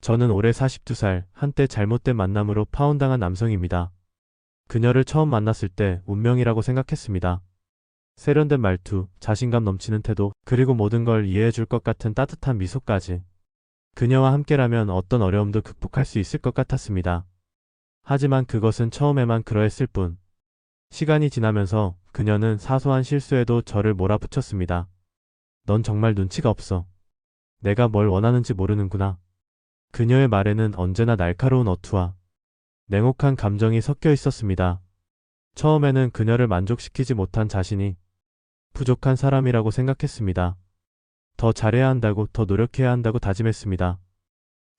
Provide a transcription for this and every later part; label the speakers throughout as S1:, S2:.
S1: 저는 올해 42살, 한때 잘못된 만남으로 파혼당한 남성입니다. 그녀를 처음 만났을 때 운명이라고 생각했습니다. 세련된 말투, 자신감 넘치는 태도, 그리고 모든 걸 이해해 줄 것 같은 따뜻한 미소까지. 그녀와 함께라면 어떤 어려움도 극복할 수 있을 것 같았습니다. 하지만 그것은 처음에만 그러했을 뿐. 시간이 지나면서 그녀는 사소한 실수에도 저를 몰아붙였습니다. 넌 정말 눈치가 없어. 내가 뭘 원하는지 모르는구나. 그녀의 말에는 언제나 날카로운 어투와 냉혹한 감정이 섞여 있었습니다. 처음에는 그녀를 만족시키지 못한 자신이 부족한 사람이라고 생각했습니다. 더 잘해야 한다고, 더 노력해야 한다고 다짐했습니다.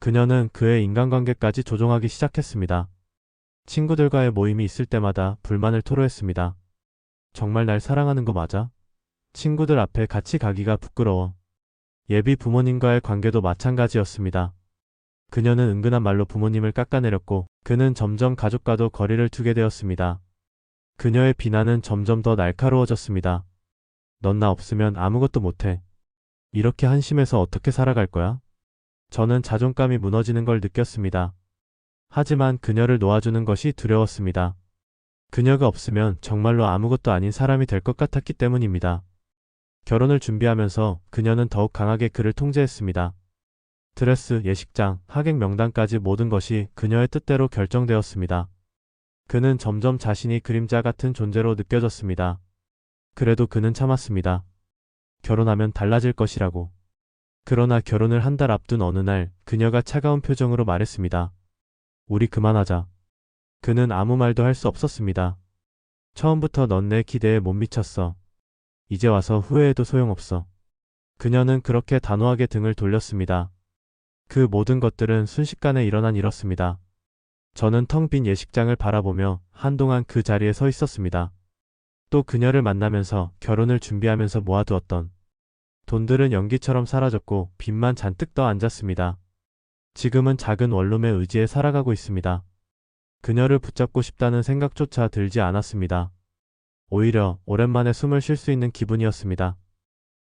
S1: 그녀는 그의 인간관계까지 조종하기 시작했습니다. 친구들과의 모임이 있을 때마다 불만을 토로했습니다. 정말 날 사랑하는 거 맞아? 친구들 앞에 같이 가기가 부끄러워. 예비 부모님과의 관계도 마찬가지였습니다. 그녀는 은근한 말로 부모님을 깎아내렸고 그는 점점 가족과도 거리를 두게 되었습니다. 그녀의 비난은 점점 더 날카로워졌습니다. 넌 나 없으면 아무것도 못해. 이렇게 한심해서 어떻게 살아갈 거야? 저는 자존감이 무너지는 걸 느꼈습니다. 하지만 그녀를 놓아주는 것이 두려웠습니다. 그녀가 없으면 정말로 아무것도 아닌 사람이 될 것 같았기 때문입니다. 결혼을 준비하면서 그녀는 더욱 강하게 그를 통제했습니다. 드레스, 예식장, 하객 명단까지 모든 것이 그녀의 뜻대로 결정되었습니다. 그는 점점 자신이 그림자 같은 존재로 느껴졌습니다. 그래도 그는 참았습니다. 결혼하면 달라질 것이라고. 그러나 결혼을 한 달 앞둔 어느 날 그녀가 차가운 표정으로 말했습니다. 우리 그만하자. 그는 아무 말도 할 수 없었습니다. 처음부터 넌 내 기대에 못 미쳤어. 이제 와서 후회해도 소용없어. 그녀는 그렇게 단호하게 등을 돌렸습니다. 그 모든 것들은 순식간에 일어난 일이었습니다. 저는 텅 빈 예식장을 바라보며 한동안 그 자리에 서 있었습니다. 또 그녀를 만나면서 결혼을 준비하면서 모아두었던 돈들은 연기처럼 사라졌고 빚만 잔뜩 떠 앉았습니다. 지금은 작은 원룸의 의지에 살아가고 있습니다. 그녀를 붙잡고 싶다는 생각조차 들지 않았습니다. 오히려 오랜만에 숨을 쉴 수 있는 기분이었습니다.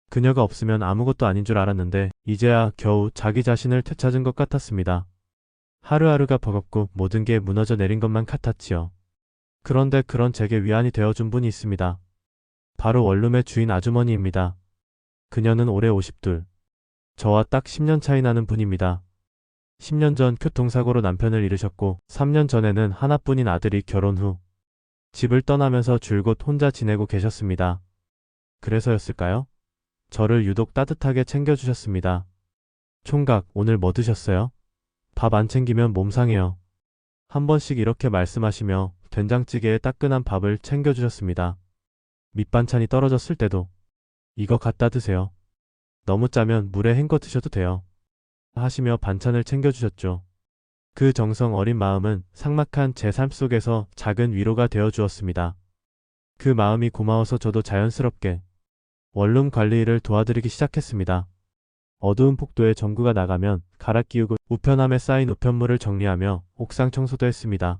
S1: 그녀가 없으면 아무것도 아닌 줄 알았는데 이제야 겨우 자기 자신을 되찾은 것 같았습니다. 하루하루가 버겁고 모든 게 무너져 내린 것만 같았지요. 그런데 그런 제게 위안이 되어준 분이 있습니다. 바로 원룸의 주인 아주머니입니다. 그녀는 올해 52. 저와 딱 10년 차이 나는 분입니다. 10년 전 교통사고로 남편을 잃으셨고 3년 전에는 하나뿐인 아들이 결혼 후 집을 떠나면서 줄곧 혼자 지내고 계셨습니다. 그래서였을까요? 저를 유독 따뜻하게 챙겨주셨습니다. 총각, 오늘 뭐 드셨어요? 밥 안 챙기면 몸 상해요. 한 번씩 이렇게 말씀하시며 된장찌개에 따끈한 밥을 챙겨주셨습니다. 밑반찬이 떨어졌을 때도 이거 갖다 드세요. 너무 짜면 물에 헹궈 드셔도 돼요. 하시며 반찬을 챙겨주셨죠. 그 정성 어린 마음은 삭막한 제 삶 속에서 작은 위로가 되어 주었습니다. 그 마음이 고마워서 저도 자연스럽게 원룸 관리 일을 도와드리기 시작했습니다. 어두운 폭도에 전구가 나가면 갈아 끼우고 우편함에 쌓인 우편물을 정리하며 옥상 청소도 했습니다.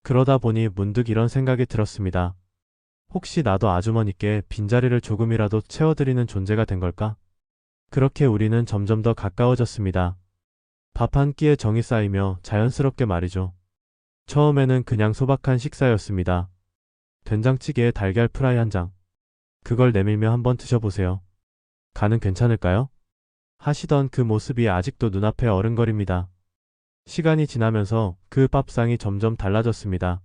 S1: 그러다 보니 문득 이런 생각이 들었습니다. 혹시 나도 아주머니께 빈자리를 조금이라도 채워드리는 존재가 된 걸까? 그렇게 우리는 점점 더 가까워졌습니다. 밥 한 끼에 정이 쌓이며 자연스럽게 말이죠. 처음에는 그냥 소박한 식사였습니다. 된장찌개에 달걀 프라이 한 장. 그걸 내밀며 한번 드셔보세요. 간은 괜찮을까요? 하시던 그 모습이 아직도 눈앞에 어른거립니다. 시간이 지나면서 그 밥상이 점점 달라졌습니다.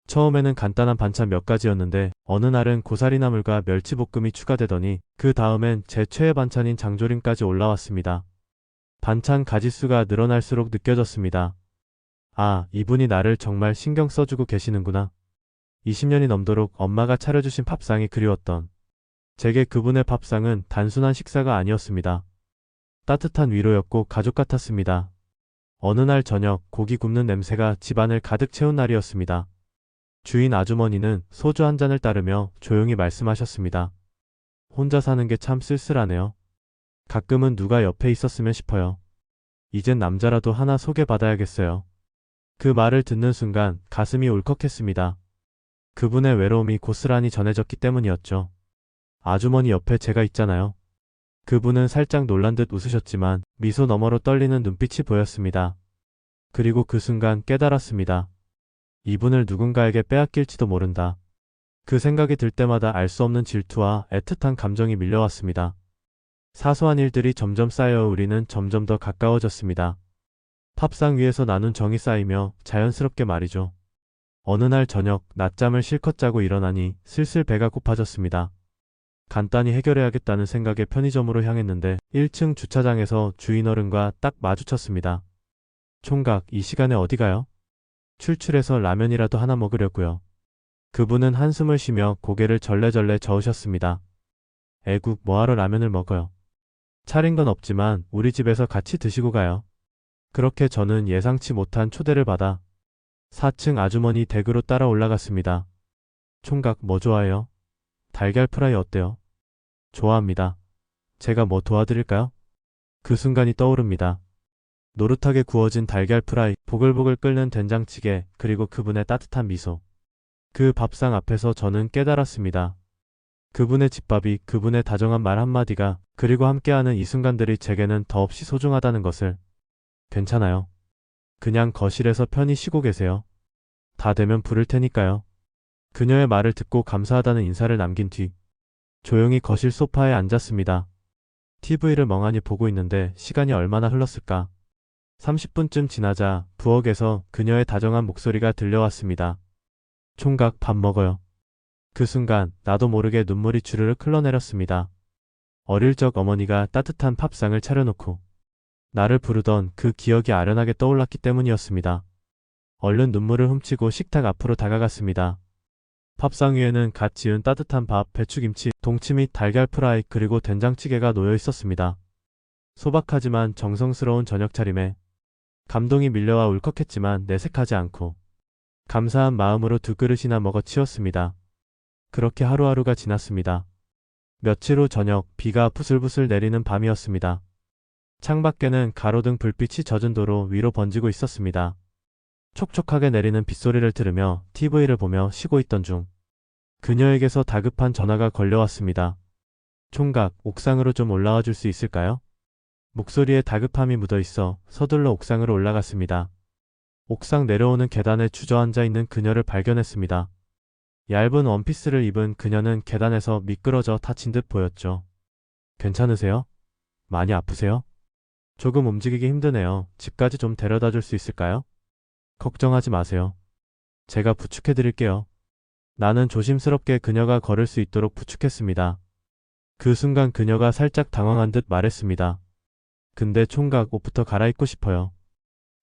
S1: 처음에는 간단한 반찬 몇 가지였는데 어느 날은 고사리나물과 멸치볶음이 추가되더니 그 다음엔 제 최애 반찬인 장조림까지 올라왔습니다. 반찬 가짓수가 늘어날수록 느껴졌습니다. 아, 이분이 나를 정말 신경 써주고 계시는구나. 20년이 넘도록 엄마가 차려주신 밥상이 그리웠던 제게 그분의 밥상은 단순한 식사가 아니었습니다. 따뜻한 위로였고 가족 같았습니다. 어느 날 저녁 고기 굽는 냄새가 집안을 가득 채운 날이었습니다. 주인 아주머니는 소주 한 잔을 따르며 조용히 말씀하셨습니다. 혼자 사는 게 참 쓸쓸하네요. 가끔은 누가 옆에 있었으면 싶어요. 이젠 남자라도 하나 소개받아야겠어요. 그 말을 듣는 순간 가슴이 울컥했습니다. 그분의 외로움이 고스란히 전해졌기 때문이었죠. 아주머니 옆에 제가 있잖아요. 그분은 살짝 놀란 듯 웃으셨지만 미소 너머로 떨리는 눈빛이 보였습니다. 그리고 그 순간 깨달았습니다. 이분을 누군가에게 빼앗길지도 모른다. 그 생각이 들 때마다 알 수 없는 질투와 애틋한 감정이 밀려왔습니다. 사소한 일들이 점점 쌓여 우리는 점점 더 가까워졌습니다. 팝상 위에서 나눈 정이 쌓이며 자연스럽게 말이죠. 어느 날 저녁 낮잠을 실컷 자고 일어나니 슬슬 배가 고파졌습니다. 간단히 해결해야겠다는 생각에 편의점으로 향했는데 1층 주차장에서 주인 어른과 딱 마주쳤습니다. 총각, 이 시간에 어디 가요? 출출해서 라면이라도 하나 먹으려고요. 그분은 한숨을 쉬며 고개를 절레절레 저으셨습니다. 애국, 뭐하러 라면을 먹어요? 차린 건 없지만 우리 집에서 같이 드시고 가요. 그렇게 저는 예상치 못한 초대를 받아 4층 아주머니 댁으로 따라 올라갔습니다. 총각, 뭐 좋아해요? 달걀 프라이 어때요? 좋아합니다. 제가 뭐 도와드릴까요? 그 순간이 떠오릅니다. 노릇하게 구워진 달걀 프라이, 보글보글 끓는 된장찌개, 그리고 그분의 따뜻한 미소. 그 밥상 앞에서 저는 깨달았습니다. 그분의 집밥이, 그분의 다정한 말 한마디가, 그리고 함께하는 이 순간들이 제게는 더없이 소중하다는 것을. 괜찮아요. 그냥 거실에서 편히 쉬고 계세요. 다 되면 부를 테니까요. 그녀의 말을 듣고 감사하다는 인사를 남긴 뒤 조용히 거실 소파에 앉았습니다. TV를 멍하니 보고 있는데 시간이 얼마나 흘렀을까? 30분쯤 지나자 부엌에서 그녀의 다정한 목소리가 들려왔습니다. 총각, 밥 먹어요. 그 순간 나도 모르게 눈물이 주르륵 흘러내렸습니다. 어릴 적 어머니가 따뜻한 밥상을 차려놓고 나를 부르던 그 기억이 아련하게 떠올랐기 때문이었습니다. 얼른 눈물을 훔치고 식탁 앞으로 다가갔습니다. 밥상 위에는 갓 지은 따뜻한 밥, 배추김치, 동치 및 달걀 프라이, 그리고 된장찌개가 놓여 있었습니다. 소박하지만 정성스러운 저녁 차림에 감동이 밀려와 울컥했지만 내색하지 않고 감사한 마음으로 두 그릇이나 먹어 치웠습니다. 그렇게 하루하루가 지났습니다. 며칠 후 저녁, 비가 부슬부슬 내리는 밤이었습니다. 창밖에는 가로등 불빛이 젖은 도로 위로 번지고 있었습니다. 촉촉하게 내리는 빗소리를 들으며 TV를 보며 쉬고 있던 중 그녀에게서 다급한 전화가 걸려왔습니다. 총각, 옥상으로 좀 올라와 줄 수 있을까요? 목소리에 다급함이 묻어 있어 서둘러 옥상으로 올라갔습니다. 옥상 내려오는 계단에 주저앉아 있는 그녀를 발견했습니다. 얇은 원피스를 입은 그녀는 계단에서 미끄러져 다친 듯 보였죠. 괜찮으세요? 많이 아프세요? 조금 움직이기 힘드네요. 집까지 좀 데려다 줄 수 있을까요? 걱정하지 마세요. 제가 부축해 드릴게요. 나는 조심스럽게 그녀가 걸을 수 있도록 부축했습니다. 그 순간 그녀가 살짝 당황한 듯 말했습니다. 근데 총각, 옷부터 갈아입고 싶어요.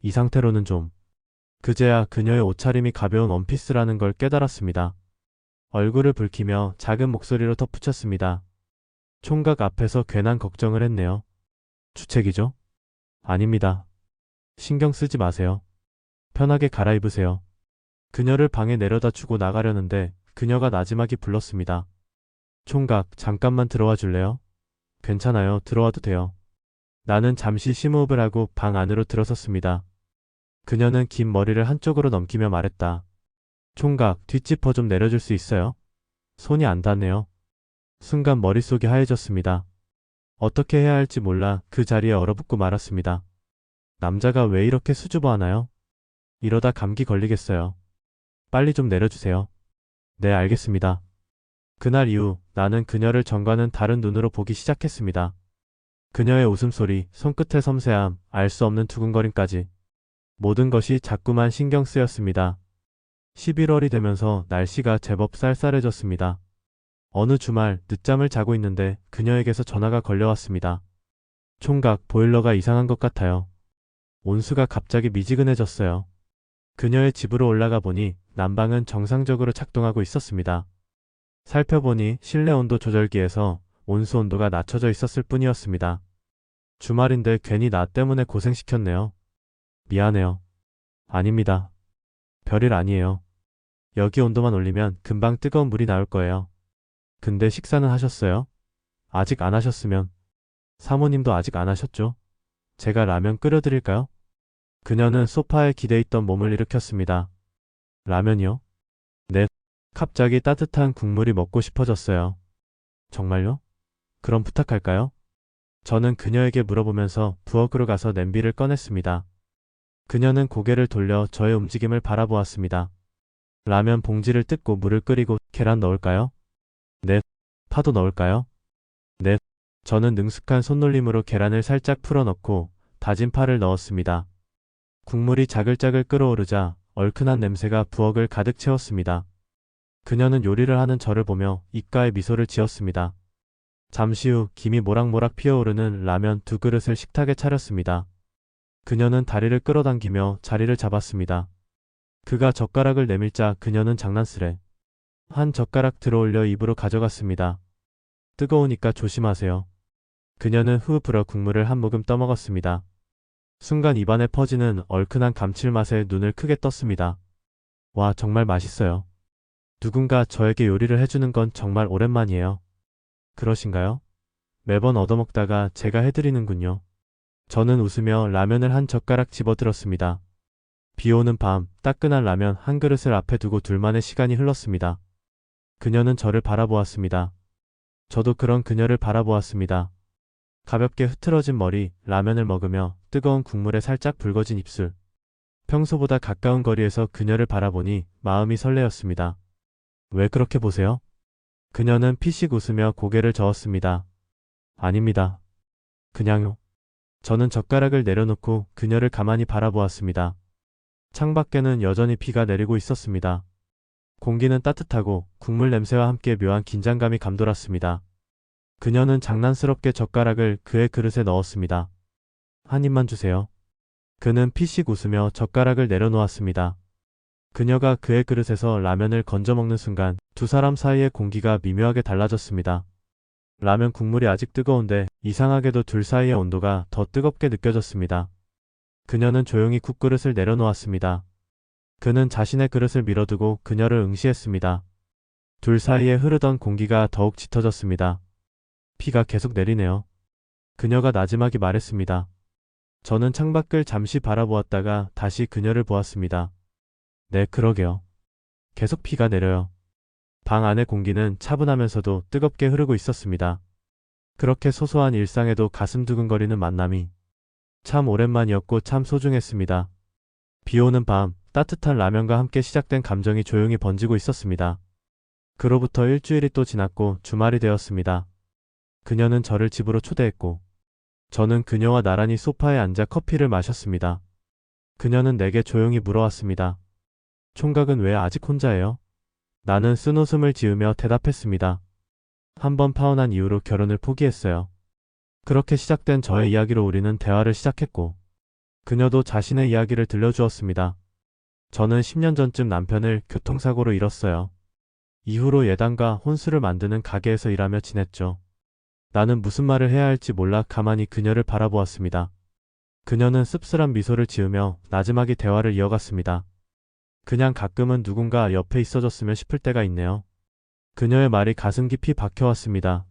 S1: 이 상태로는 좀. 그제야 그녀의 옷차림이 가벼운 원피스라는 걸 깨달았습니다. 얼굴을 붉히며 작은 목소리로 덧붙였습니다. 총각 앞에서 괜한 걱정을 했네요. 주책이죠? 아닙니다. 신경 쓰지 마세요. 편하게 갈아입으세요. 그녀를 방에 내려다 주고 나가려는데 그녀가 나지막이 불렀습니다. 총각, 잠깐만 들어와 줄래요? 괜찮아요. 들어와도 돼요. 나는 잠시 심호흡을 하고 방 안으로 들어섰습니다. 그녀는 긴 머리를 한쪽으로 넘기며 말했다. 총각, 뒷지퍼 좀 내려줄 수 있어요? 손이 안 닿네요. 순간 머릿속이 하얘졌습니다. 어떻게 해야 할지 몰라 그 자리에 얼어붙고 말았습니다. 남자가 왜 이렇게 수줍어하나요? 이러다 감기 걸리겠어요. 빨리 좀 내려주세요. 네, 알겠습니다. 그날 이후 나는 그녀를 전과는 다른 눈으로 보기 시작했습니다. 그녀의 웃음소리, 손끝의 섬세함, 알 수 없는 두근거림까지 모든 것이 자꾸만 신경 쓰였습니다. 11월이 되면서 날씨가 제법 쌀쌀해졌습니다. 어느 주말 늦잠을 자고 있는데 그녀에게서 전화가 걸려왔습니다. 총각, 보일러가 이상한 것 같아요. 온수가 갑자기 미지근해졌어요. 그녀의 집으로 올라가 보니 난방은 정상적으로 작동하고 있었습니다. 살펴보니 실내 온도 조절기에서 온수 온도가 낮춰져 있었을 뿐이었습니다. 주말인데 괜히 나 때문에 고생시켰네요. 미안해요. 아닙니다. 별일 아니에요. 여기 온도만 올리면 금방 뜨거운 물이 나올 거예요. 근데 식사는 하셨어요? 아직 안 하셨으면. 사모님도 아직 안 하셨죠? 제가 라면 끓여드릴까요? 그녀는 소파에 기대 있던 몸을 일으켰습니다. 라면이요? 네. 갑자기 따뜻한 국물이 먹고 싶어졌어요. 정말요? 그럼 부탁할까요? 저는 그녀에게 물어보면서 부엌으로 가서 냄비를 꺼냈습니다. 그녀는 고개를 돌려 저의 움직임을 바라보았습니다. 라면 봉지를 뜯고 물을 끓이고 계란 넣을까요? 네. 파도 넣을까요? 네. 저는 능숙한 손놀림으로 계란을 살짝 풀어넣고 다진 파를 넣었습니다. 국물이 자글자글 끓어오르자 얼큰한 냄새가 부엌을 가득 채웠습니다. 그녀는 요리를 하는 저를 보며 입가에 미소를 지었습니다. 잠시 후 김이 모락모락 피어오르는 라면 2그릇을 식탁에 차렸습니다. 그녀는 다리를 끌어당기며 자리를 잡았습니다. 그가 젓가락을 내밀자 그녀는 장난스레 한 젓가락 들어올려 입으로 가져갔습니다. 뜨거우니까 조심하세요. 그녀는 후 불어 국물을 한 모금 떠먹었습니다. 순간 입안에 퍼지는 얼큰한 감칠맛에 눈을 크게 떴습니다. 와, 정말 맛있어요. 누군가 저에게 요리를 해주는 건 정말 오랜만이에요. 그러신가요? 매번 얻어먹다가 제가 해드리는군요. 저는 웃으며 라면을 한 젓가락 집어들었습니다. 비 오는 밤, 따끈한 라면 한 그릇을 앞에 두고 둘만의 시간이 흘렀습니다. 그녀는 저를 바라보았습니다. 저도 그런 그녀를 바라보았습니다. 가볍게 흐트러진 머리, 라면을 먹으며 뜨거운 국물에 살짝 붉어진 입술. 평소보다 가까운 거리에서 그녀를 바라보니 마음이 설레었습니다. 왜 그렇게 보세요? 그녀는 피식 웃으며 고개를 저었습니다. 아닙니다. 그냥요. 저는 젓가락을 내려놓고 그녀를 가만히 바라보았습니다. 창밖에는 여전히 비가 내리고 있었습니다. 공기는 따뜻하고 국물 냄새와 함께 묘한 긴장감이 감돌았습니다. 그녀는 장난스럽게 젓가락을 그의 그릇에 넣었습니다. 한 입만 주세요. 그는 피식 웃으며 젓가락을 내려놓았습니다. 그녀가 그의 그릇에서 라면을 건져 먹는 순간 두 사람 사이의 공기가 미묘하게 달라졌습니다. 라면 국물이 아직 뜨거운데 이상하게도 둘 사이의 온도가 더 뜨겁게 느껴졌습니다. 그녀는 조용히 국그릇을 내려놓았습니다. 그는 자신의 그릇을 밀어두고 그녀를 응시했습니다. 둘 사이에 흐르던 공기가 더욱 짙어졌습니다. 비가 계속 내리네요. 그녀가 나지막이 말했습니다. 저는 창밖을 잠시 바라보았다가 다시 그녀를 보았습니다. 네, 그러게요. 계속 비가 내려요. 방 안의 공기는 차분하면서도 뜨겁게 흐르고 있었습니다. 그렇게 소소한 일상에도 가슴 두근거리는 만남이 참 오랜만이었고 참 소중했습니다. 비 오는 밤, 따뜻한 라면과 함께 시작된 감정이 조용히 번지고 있었습니다. 그로부터 일주일이 또 지났고 주말이 되었습니다. 그녀는 저를 집으로 초대했고 저는 그녀와 나란히 소파에 앉아 커피를 마셨습니다. 그녀는 내게 조용히 물어왔습니다. 총각은 왜 아직 혼자예요? 나는 쓴웃음을 지으며 대답했습니다. 한 번 파혼한 이후로 결혼을 포기했어요. 그렇게 시작된 저의 이야기로 우리는 대화를 시작했고 그녀도 자신의 이야기를 들려주었습니다. 저는 10년 전쯤 남편을 교통사고로 잃었어요. 이후로 예단과 혼수를 만드는 가게에서 일하며 지냈죠. 나는 무슨 말을 해야 할지 몰라 가만히 그녀를 바라보았습니다. 그녀는 씁쓸한 미소를 지으며 나지막이 대화를 이어갔습니다. 그냥 가끔은 누군가 옆에 있어줬으면 싶을 때가 있네요. 그녀의 말이 가슴 깊이 박혀왔습니다.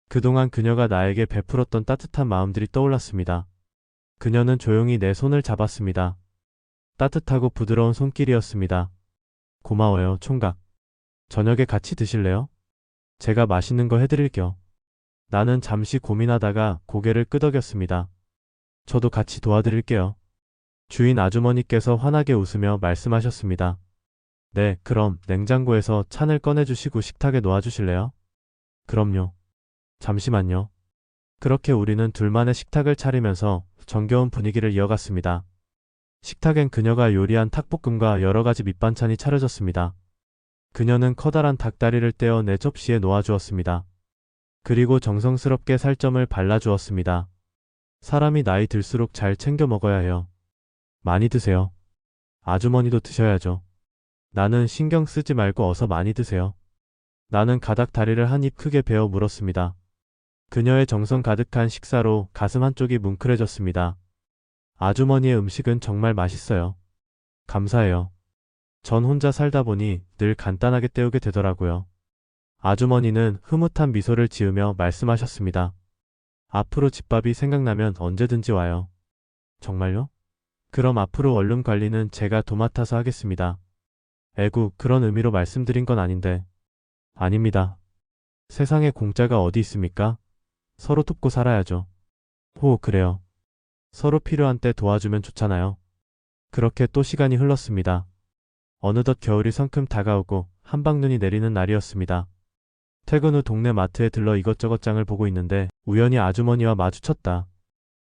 S1: 그동안 그녀가 나에게 베풀었던 따뜻한 마음들이 떠올랐습니다. 그녀는 조용히 내 손을 잡았습니다. 따뜻하고 부드러운 손길이었습니다. 고마워요, 총각. 저녁에 같이 드실래요? 제가 맛있는 거 해드릴게요. 나는 잠시 고민하다가 고개를 끄덕였습니다. 저도 같이 도와드릴게요. 주인 아주머니께서 환하게 웃으며 말씀하셨습니다. 네, 그럼 냉장고에서 찬을 꺼내주시고 식탁에 놓아주실래요? 그럼요. 잠시만요. 그렇게 우리는 둘만의 식탁을 차리면서 정겨운 분위기를 이어갔습니다. 식탁엔 그녀가 요리한 탁볶음과 여러 가지 밑반찬이 차려졌습니다. 그녀는 커다란 닭다리를 떼어 내 접시에 놓아주었습니다. 그리고 정성스럽게 살점을 발라주었습니다. 사람이 나이 들수록 잘 챙겨 먹어야 해요. 많이 드세요. 아주머니도 드셔야죠. 나는 신경 쓰지 말고 어서 많이 드세요. 나는 가닥 다리를 한 입 크게 베어 물었습니다. 그녀의 정성 가득한 식사로 가슴 한쪽이 뭉클해졌습니다. 아주머니의 음식은 정말 맛있어요. 감사해요. 전 혼자 살다 보니 늘 간단하게 때우게 되더라고요. 아주머니는 흐뭇한 미소를 지으며 말씀하셨습니다. 앞으로 집밥이 생각나면 언제든지 와요. 정말요? 그럼 앞으로 얼른 관리는 제가 도맡아서 하겠습니다. 에구, 그런 의미로 말씀드린 건 아닌데. 아닙니다. 세상에 공짜가 어디 있습니까? 서로 돕고 살아야죠. 그래요. 서로 필요한 때 도와주면 좋잖아요. 그렇게 또 시간이 흘렀습니다. 어느덧 겨울이 성큼 다가오고 한방눈이 내리는 날이었습니다. 퇴근 후 동네 마트에 들러 이것저것 장을 보고 있는데 우연히 아주머니와 마주쳤다.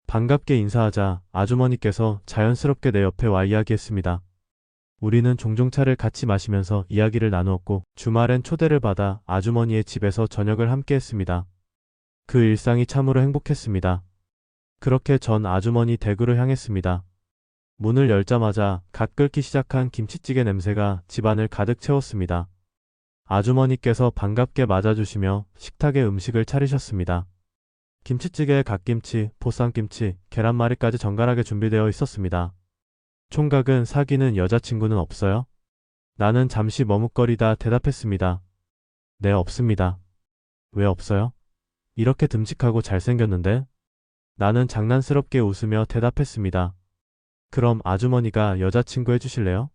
S1: 반갑게 인사하자 아주머니께서 자연스럽게 내 옆에 와 이야기했습니다. 우리는 종종 차를 같이 마시면서 이야기를 나누었고 주말엔 초대를 받아 아주머니의 집에서 저녁을 함께 했습니다. 그 일상이 참으로 행복했습니다. 그렇게 전 아주머니 댁으로 향했습니다. 문을 열자마자 갓 끓기 시작한 김치찌개 냄새가 집안을 가득 채웠습니다. 아주머니께서 반갑게 맞아주시며 식탁에 음식을 차리셨습니다. 김치찌개에 갓김치, 보쌈김치, 계란말이까지 정갈하게 준비되어 있었습니다. 총각은 사귀는 여자친구는 없어요? 나는 잠시 머뭇거리다 대답했습니다. 네, 없습니다. 왜 없어요? 이렇게 듬직하고 잘생겼는데? 나는 장난스럽게 웃으며 대답했습니다. 그럼 아주머니가 여자친구 해주실래요?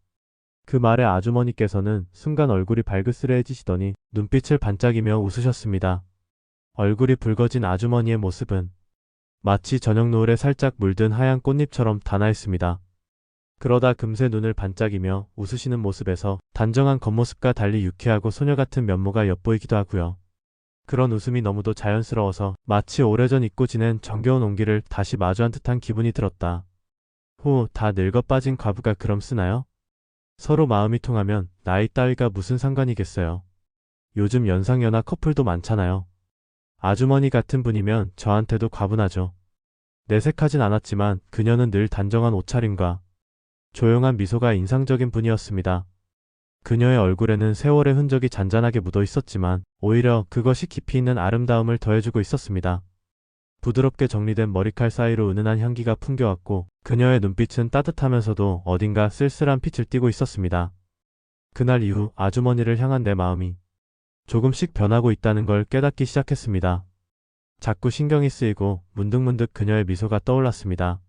S1: 그 말에 아주머니께서는 순간 얼굴이 발그스레해지시더니 눈빛을 반짝이며 웃으셨습니다. 얼굴이 붉어진 아주머니의 모습은 마치 저녁 노을에 살짝 물든 하얀 꽃잎처럼 단아했습니다. 그러다 금세 눈을 반짝이며 웃으시는 모습에서 단정한 겉모습과 달리 유쾌하고 소녀 같은 면모가 엿보이기도 하고요. 그런 웃음이 너무도 자연스러워서 마치 오래전 잊고 지낸 정겨운 온기를 다시 마주한 듯한 기분이 들었다. 다 늙어 빠진 과부가 그럼 쓰나요? 서로 마음이 통하면 나이 따위가 무슨 상관이겠어요. 요즘 연상연하 커플도 많잖아요. 아주머니 같은 분이면 저한테도 과분하죠. 내색하진 않았지만 그녀는 늘 단정한 옷차림과 조용한 미소가 인상적인 분이었습니다. 그녀의 얼굴에는 세월의 흔적이 잔잔하게 묻어 있었지만 오히려 그것이 깊이 있는 아름다움을 더해주고 있었습니다. 부드럽게 정리된 머리칼 사이로 은은한 향기가 풍겨왔고 그녀의 눈빛은 따뜻하면서도 어딘가 쓸쓸한 빛을 띠고 있었습니다. 그날 이후 아주머니를 향한 내 마음이 조금씩 변하고 있다는 걸 깨닫기 시작했습니다. 자꾸 신경이 쓰이고 문득문득 그녀의 미소가 떠올랐습니다.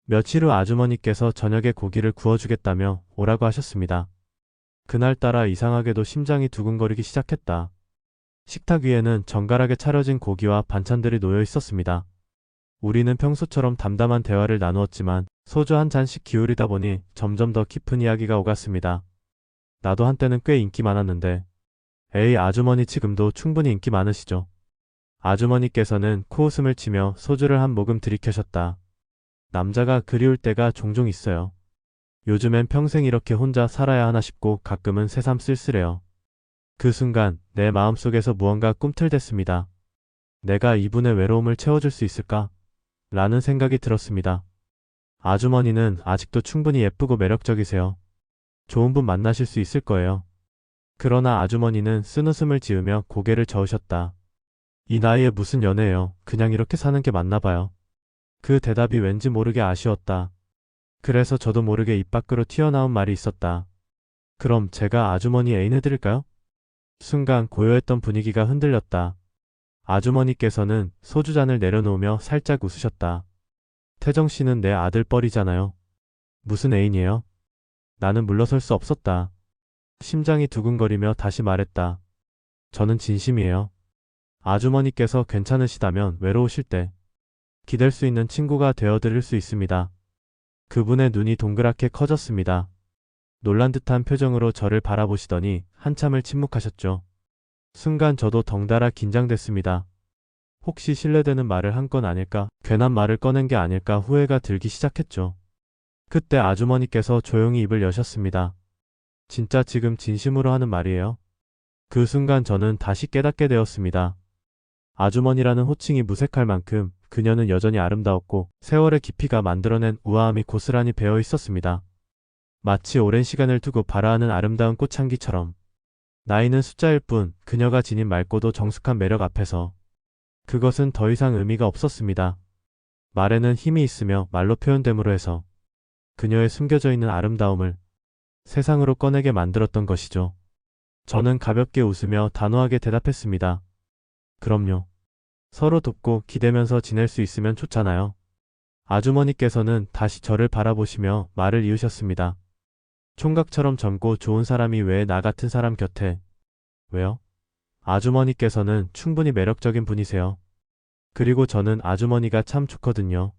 S1: 며칠 후 아주머니께서 저녁에 고기를 구워주겠다며 오라고 하셨습니다. 그날따라 이상하게도 심장이 두근거리기 시작했다. 식탁 위에는 정갈하게 차려진 고기와 반찬들이 놓여 있었습니다. 우리는 평소처럼 담담한 대화를 나누었지만 소주 한 잔씩 기울이다 보니 점점 더 깊은 이야기가 오갔습니다. 나도 한때는 꽤 인기 많았는데 에이, 아주머니 지금도 충분히 인기 많으시죠. 아주머니께서는 코웃음을 치며 소주를 한 모금 들이켜셨다. 남자가 그리울 때가 종종 있어요. 요즘엔 평생 이렇게 혼자 살아야 하나 싶고 가끔은 새삼 쓸쓸해요. 그 순간 내 마음속에서 무언가 꿈틀댔습니다. 내가 이분의 외로움을 채워줄 수 있을까? 라는 생각이 들었습니다. 아주머니는 아직도 충분히 예쁘고 매력적이세요. 좋은 분 만나실 수 있을 거예요. 그러나 아주머니는 쓴웃음을 지으며 고개를 저으셨다. 이 나이에 무슨 연애예요. 그냥 이렇게 사는 게 맞나 봐요. 그 대답이 왠지 모르게 아쉬웠다. 그래서 저도 모르게 입 밖으로 튀어나온 말이 있었다. 그럼 제가 아주머니 애인 해드릴까요? 순간 고요했던 분위기가 흔들렸다. 아주머니께서는 소주잔을 내려놓으며 살짝 웃으셨다. 태정 씨는 내 아들뻘이잖아요. 무슨 애인이에요? 나는 물러설 수 없었다. 심장이 두근거리며 다시 말했다. 저는 진심이에요. 아주머니께서 괜찮으시다면 외로우실 때 기댈 수 있는 친구가 되어드릴 수 있습니다. 그분의 눈이 동그랗게 커졌습니다. 놀란 듯한 표정으로 저를 바라보시더니 한참을 침묵하셨죠. 순간 저도 덩달아 긴장됐습니다. 혹시 실례되는 말을 한 건 아닐까, 괜한 말을 꺼낸 게 아닐까 후회가 들기 시작했죠. 그때 아주머니께서 조용히 입을 여셨습니다. 진짜 지금 진심으로 하는 말이에요? 그 순간 저는 다시 깨닫게 되었습니다. 아주머니라는 호칭이 무색할 만큼 그녀는 여전히 아름다웠고 세월의 깊이가 만들어낸 우아함이 고스란히 배어 있었습니다. 마치 오랜 시간을 두고 발아하는 아름다운 꽃향기처럼. 나이는 숫자일 뿐 그녀가 지닌 맑고도 정숙한 매력 앞에서 그것은 더 이상 의미가 없었습니다. 말에는 힘이 있으며 말로 표현됨으로 해서 그녀의 숨겨져 있는 아름다움을 세상으로 꺼내게 만들었던 것이죠. 저는 가볍게 웃으며 단호하게 대답했습니다. 그럼요. 서로 돕고 기대면서 지낼 수 있으면 좋잖아요. 아주머니께서는 다시 저를 바라보시며 말을 이으셨습니다. 총각처럼 젊고 좋은 사람이 왜 나 같은 사람 곁에? 왜요? 아주머니께서는 충분히 매력적인 분이세요. 그리고 저는 아주머니가 참 좋거든요.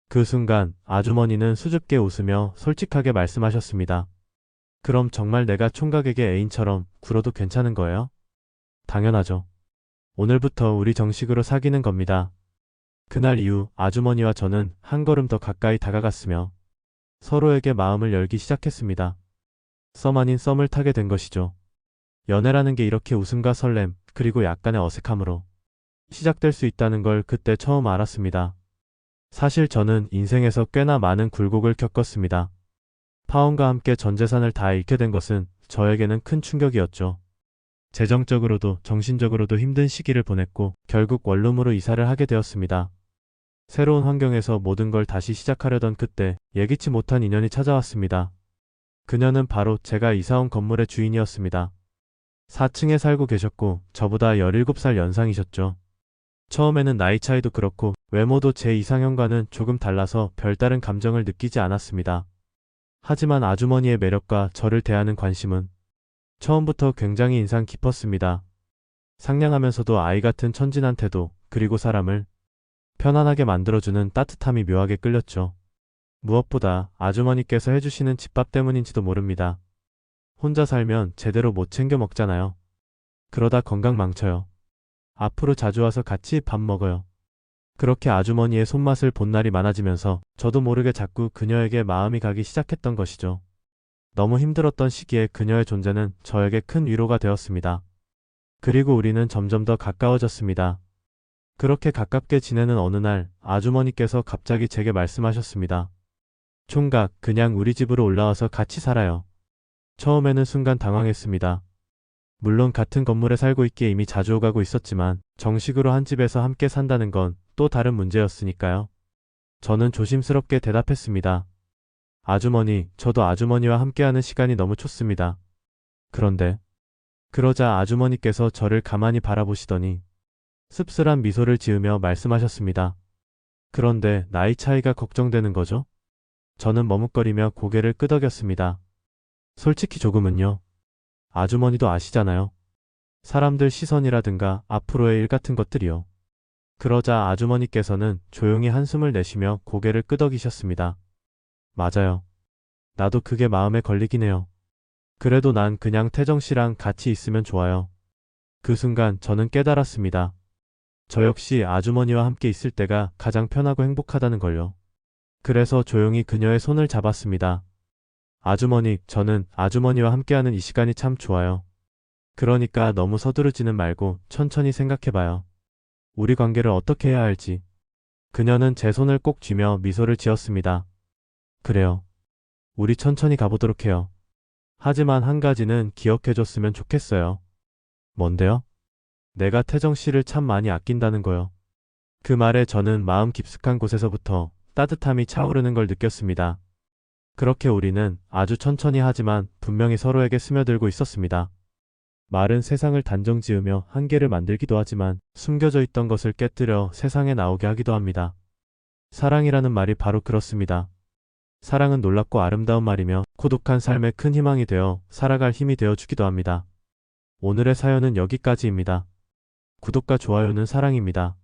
S1: 그 순간 아주머니는 수줍게 웃으며 솔직하게 말씀하셨습니다. 그럼 정말 내가 총각에게 애인처럼 굴어도 괜찮은 거예요? 당연하죠. 오늘부터 우리 정식으로 사귀는 겁니다. 그날 이후 아주머니와 저는 한 걸음 더 가까이 다가갔으며 서로에게 마음을 열기 시작했습니다. 썸 아닌 썸을 타게 된 것이죠. 연애라는 게 이렇게 웃음과 설렘, 그리고 약간의 어색함으로 시작될 수 있다는 걸 그때 처음 알았습니다. 사실 저는 인생에서 꽤나 많은 굴곡을 겪었습니다. 파혼과 함께 전 재산을 다 잃게 된 것은 저에게는 큰 충격이었죠. 재정적으로도 정신적으로도 힘든 시기를 보냈고 결국 원룸으로 이사를 하게 되었습니다. 새로운 환경에서 모든 걸 다시 시작하려던 그때 예기치 못한 인연이 찾아왔습니다. 그녀는 바로 제가 이사온 건물의 주인이었습니다. 4층에 살고 계셨고 저보다 17살 연상이셨죠. 처음에는 나이 차이도 그렇고 외모도 제 이상형과는 조금 달라서 별다른 감정을 느끼지 않았습니다. 하지만 아주머니의 매력과 저를 대하는 관심은 처음부터 굉장히 인상 깊었습니다. 상냥하면서도 아이 같은 천진한 태도, 그리고 사람을 편안하게 만들어주는 따뜻함이 묘하게 끌렸죠. 무엇보다 아주머니께서 해주시는 집밥 때문인지도 모릅니다. 혼자 살면 제대로 못 챙겨 먹잖아요. 그러다 건강 망쳐요. 앞으로 자주 와서 같이 밥 먹어요. 그렇게 아주머니의 손맛을 본 날이 많아지면서 저도 모르게 자꾸 그녀에게 마음이 가기 시작했던 것이죠. 너무 힘들었던 시기에 그녀의 존재는 저에게 큰 위로가 되었습니다. 그리고 우리는 점점 더 가까워졌습니다. 그렇게 가깝게 지내는 어느 날 아주머니께서 갑자기 제게 말씀하셨습니다. 총각, 그냥 우리 집으로 올라와서 같이 살아요. 처음에는 순간 당황했습니다. 물론 같은 건물에 살고 있기에 이미 자주 오가고 있었지만 정식으로 한 집에서 함께 산다는 건 또 다른 문제였으니까요. 저는 조심스럽게 대답했습니다. 아주머니, 저도 아주머니와 함께하는 시간이 너무 좋습니다. 그런데 그러자 아주머니께서 저를 가만히 바라보시더니 씁쓸한 미소를 지으며 말씀하셨습니다. 그런데 나이 차이가 걱정되는 거죠? 저는 머뭇거리며 고개를 끄덕였습니다. 솔직히 조금은요. 아주머니도 아시잖아요. 사람들 시선이라든가 앞으로의 일 같은 것들이요. 그러자 아주머니께서는 조용히 한숨을 내쉬며 고개를 끄덕이셨습니다. 맞아요. 나도 그게 마음에 걸리긴 해요. 그래도 난 그냥 태정 씨랑 같이 있으면 좋아요. 그 순간 저는 깨달았습니다. 저 역시 아주머니와 함께 있을 때가 가장 편하고 행복하다는 걸요. 그래서 조용히 그녀의 손을 잡았습니다. 아주머니, 저는 아주머니와 함께하는 이 시간이 참 좋아요. 그러니까 너무 서두르지는 말고 천천히 생각해봐요. 우리 관계를 어떻게 해야 할지. 그녀는 제 손을 꼭 쥐며 미소를 지었습니다. 그래요. 우리 천천히 가보도록 해요. 하지만 한 가지는 기억해줬으면 좋겠어요. 뭔데요? 내가 태정 씨를 참 많이 아낀다는 거요. 그 말에 저는 마음 깊숙한 곳에서부터 따뜻함이 차오르는 걸 느꼈습니다. 그렇게 우리는 아주 천천히 하지만 분명히 서로에게 스며들고 있었습니다. 말은 세상을 단정지으며 한계를 만들기도 하지만 숨겨져 있던 것을 깨뜨려 세상에 나오게 하기도 합니다. 사랑이라는 말이 바로 그렇습니다. 사랑은 놀랍고 아름다운 말이며 고독한 삶의 큰 희망이 되어 살아갈 힘이 되어 주기도 합니다. 오늘의 사연은 여기까지입니다. 구독과 좋아요는 사랑입니다.